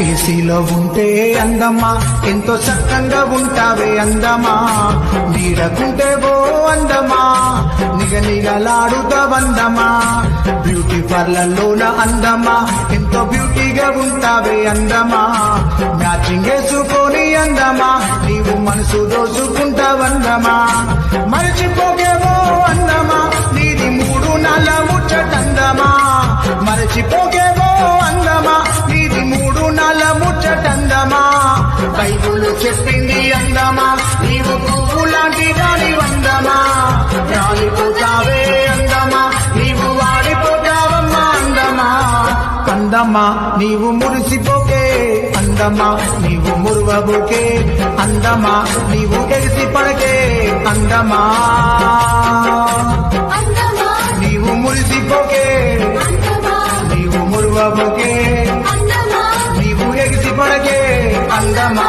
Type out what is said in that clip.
ఏసీలో ఉంటే అందమా ఎంతో చక్కగా ఉంటావే అందమా నీడకుంటే ఓ అందమా నిగనిగలాడుతావందమా బ్యూటీ పార్లర్లోన అందమా ఎంతో బ్యూటీగా ఉంటావే అందమా మ్యాచింగ్ వేసుకొని అందమా నీవు మనసు దోచుకుంటావందమా మరచిపోకేవో అందమా నీది 3 నాళ్ళ ముచ్చటందమా మరచిపోకేవో అందమా నీది 3 నాళ్ళ ముచ్చటందమా బైబులు చెప్పింది అందమా నీవు పువ్వు లాంటి దాని వందమా రాలిపోతావే అందమా నీవు వాడిపోతావమ్మా అందమా అందమా నీవు మురిసిపోకే అందమా నీవు మురువబోకే అందమా నీవు ఎగిసి పడకే అందమా నీవు మురిసిపోకే నీవు మురువబోకే నీవు ఎగిసి పడకే అందమా